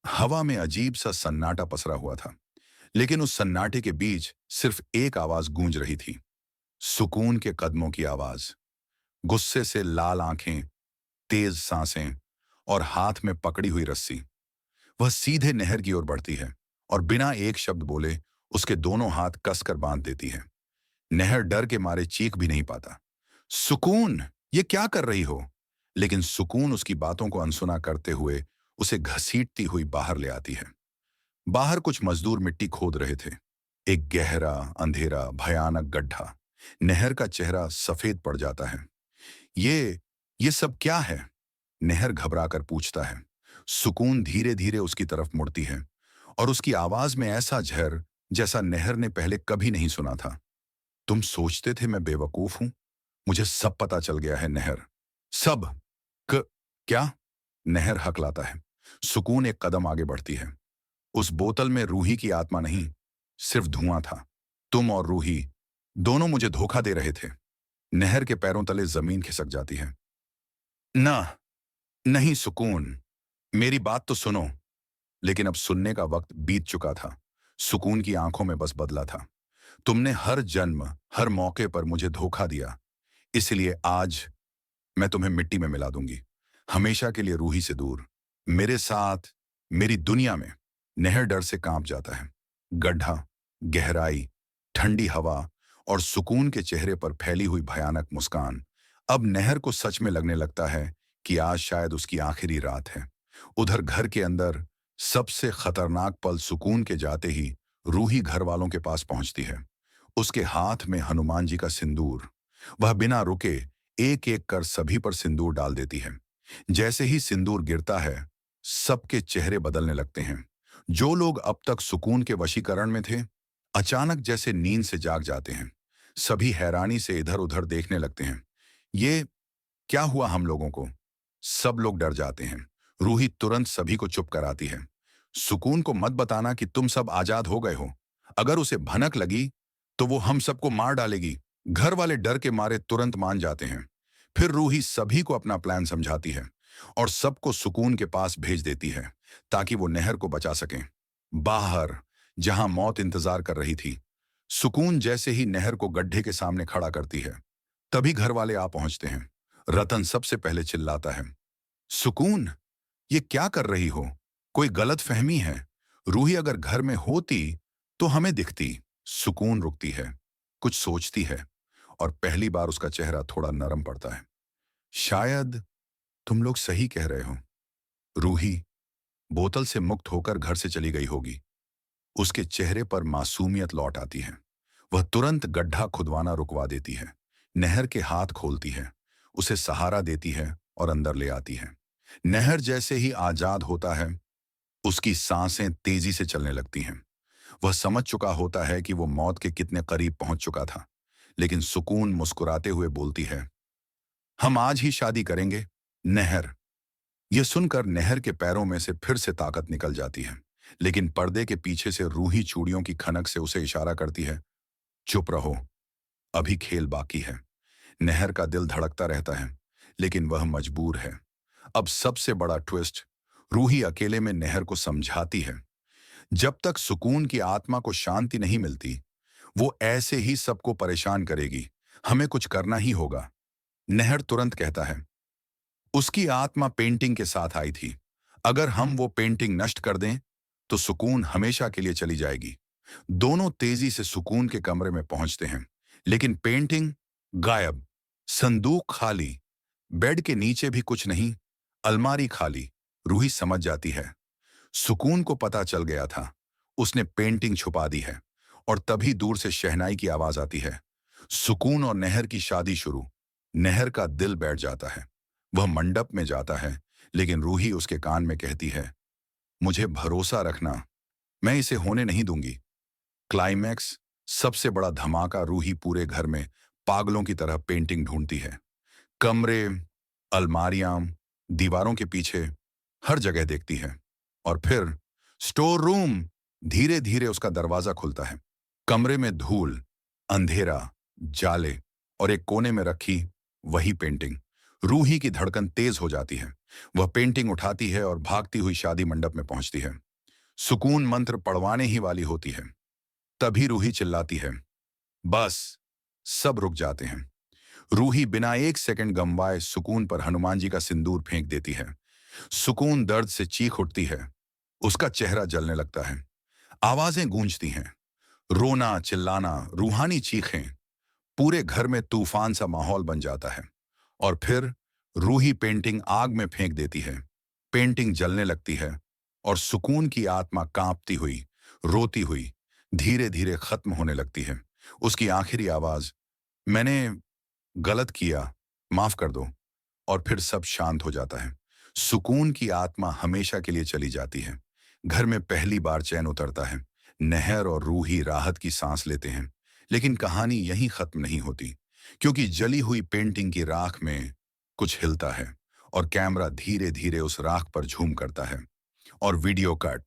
हवा में अजीब सा सन्नाटा पसरा हुआ था, लेकिन उस सन्नाटे के बीच सिर्फ एक आवाज गूंज रही थी। सुकून के कदमों की आवाज। गुस्से से लाल आंखें, तेज सांसें और हाथ में पकड़ी हुई रस्सी। वह सीधे नहर की ओर बढ़ती है और बिना एक शब्द बोले उसके दोनों हाथ कसकर बांध देती है। नहर डर के मारे चीख भी नहीं पाता। सुकून, ये क्या कर रही हो? लेकिन सुकून उसकी बातों को अनसुना करते हुए उसे घसीटती हुई बाहर ले आती है। बाहर कुछ मजदूर मिट्टी खोद रहे थे। एक गहरा, अंधेरा, भयानक गड्ढा। नहर का चेहरा सफेद पड़ जाता है। ये ये सब क्या है? नहर घबराकर पूछता है। सुकून धीरे धीरे उसकी तरफ मुड़ती है और उसकी आवाज में ऐसा झर जैसा नहर ने पहले कभी नहीं सुना था। तुम सोचते थे मैं बेवकूफ हूं? मुझे सब पता चल गया है नहर। सब। क क्या? नहर हकलाता है। सुकून एक कदम आगे बढ़ती है। उस बोतल में रूही की आत्मा नहीं, सिर्फ धुआं था। तुम और रूही दोनों मुझे धोखा दे रहे थे। नहर के पैरों तले जमीन खिसक जाती है। ना, नहीं सुकून, मेरी बात तो सुनो। लेकिन अब सुनने का वक्त बीत चुका था। सुकून की आंखों में बस बदला था। तुमने हर जन्म, हर मौके पर मुझे धोखा दिया। इसलिए आज मैं तुम्हें मिट्टी में मिला दूंगी, हमेशा के लिए रूही से दूर, मेरे साथ, मेरी दुनिया में। नहर डर से कांप जाता है। गड्ढा, गहराई, ठंडी हवा और सुकून के चेहरे पर फैली हुई भयानक मुस्कान। अब नहर को सच में लगने लगता है कि आज शायद उसकी आखिरी रात है। उधर घर के अंदर सबसे खतरनाक पल सुकून के जाते ही रूही घर वालों के पास पहुंचती है। उसके हाथ में हनुमान जी का सिंदूर। वह बिना रुके एक एक कर सभी पर सिंदूर डाल देती है। जैसे ही सिंदूर गिरता है, सबके चेहरे बदलने लगते हैं। जो लोग अब तक सुकून के वशीकरण में थे, अचानक जैसे नींद से जाग जाते हैं। सभी हैरानी से इधर उधर देखने लगते हैं। ये क्या हुआ हम लोगों को? सब लोग डर जाते हैं। रूही तुरंत सभी को चुप कराती है। सुकून को मत बताना कि तुम सब आजाद हो गए हो। अगर उसे भनक लगी तो वो हम सबको मार डालेगी। घर वाले डर के मारे तुरंत मान जाते हैं। फिर रूही सभी को अपना प्लान समझाती है और सबको सुकून के पास भेज देती है ताकि वो नहर को बचा सकें। बाहर, जहां मौत इंतजार कर रही थी, सुकून जैसे ही नहर को गड्ढे के सामने खड़ा करती है, तभी घर वाले आ पहुंचते हैं। रतन सबसे पहले चिल्लाता है, सुकून, ये क्या कर रही हो? कोई गलत फहमी है। रूही अगर घर में होती तो हमें दिखती। सुकून रुकती है, कुछ सोचती है और पहली बार उसका चेहरा थोड़ा नरम पड़ता है। शायद तुम लोग सही कह रहे हो। रूही बोतल से मुक्त होकर घर से चली गई होगी। उसके चेहरे पर मासूमियत लौट आती है। वह तुरंत गड्ढा खुदवाना रुकवा देती है, नहर के हाथ खोलती है, उसे सहारा देती है और अंदर ले आती है। नहर जैसे ही आजाद होता है, उसकी सांसें तेजी से चलने लगती हैं। वह समझ चुका होता है कि वो मौत के कितने करीब पहुंच चुका था। लेकिन सुकून मुस्कुराते हुए बोलती है, हम आज ही शादी करेंगे। नहर। यह सुनकर नहर के पैरों में से फिर से ताकत निकल जाती है। लेकिन पर्दे के पीछे से रूही चूड़ियों की खनक से उसे इशारा करती है, चुप रहो, अभी खेल बाकी है। नहर का दिल धड़कता रहता है, लेकिन वह मजबूर है। अब सबसे बड़ा ट्विस्ट, रूही अकेले में नहर को समझाती है, जब तक सुकून की आत्मा को शांति नहीं मिलती, वो ऐसे ही सबको परेशान करेगी। हमें कुछ करना ही होगा। नहर तुरंत कहता है, उसकी आत्मा पेंटिंग के साथ आई थी। अगर हम वो पेंटिंग नष्ट कर दें, तो सुकून हमेशा के लिए चली जाएगी। दोनों तेजी से सुकून के कमरे में पहुंचते हैं, लेकिन पेंटिंग गायब। संदूक खाली। बेड के नीचे भी कुछ नहीं, अलमारी खाली। रूही समझ जाती है, सुकून को पता चल गया था, उसने पेंटिंग छुपा दी है। और तभी दूर से शहनाई की आवाज आती है। सुकून और नहर की शादी शुरू। नहर का दिल बैठ जाता है। वह मंडप में जाता है, लेकिन रूही उसके कान में कहती है, मुझे भरोसा रखना, मैं इसे होने नहीं दूंगी। क्लाइमैक्स, सबसे बड़ा धमाका। रूही पूरे घर में पागलों की तरह पेंटिंग ढूंढती है। कमरे, अलमारियां, दीवारों के पीछे, हर जगह देखती है। और फिर स्टोर रूम। धीरे धीरे उसका दरवाजा खुलता है। कमरे में धूल, अंधेरा, जाले और एक कोने में रखी वही पेंटिंग। रूही की धड़कन तेज हो जाती है। वह पेंटिंग उठाती है और भागती हुई शादी मंडप में पहुंचती है। सुकून मंत्र पढ़वाने ही वाली होती है। तभी रूही चिल्लाती है, बस। सब रुक जाते हैं। रूही बिना एक सेकंड गंवाए सुकून पर हनुमान जी का सिंदूर फेंक देती है। सुकून दर्द से चीख उठती है। उसका चेहरा जलने लगता है। आवाजें गूंजती हैं। रोना, चिल्लाना, रूहानी चीखें। पूरे घर में तूफान सा माहौल बन जाता है। और फिर रूही पेंटिंग आग में फेंक देती है। पेंटिंग जलने लगती है और सुकून की आत्मा कांपती हुई, रोती हुई, धीरे धीरे खत्म होने लगती है। उसकी आखिरी आवाज, मैंने गलत किया, माफ कर दो। और फिर सब शांत हो जाता है। सुकून की आत्मा हमेशा के लिए चली जाती है। घर में पहली बार चैन उतरता है। नहर और रूही राहत की सांस लेते हैं। लेकिन कहानी यहीं खत्म नहीं होती, क्योंकि जली हुई पेंटिंग की राख में कुछ हिलता है और कैमरा धीरे धीरे उस राख पर झूम करता है। और वीडियो कट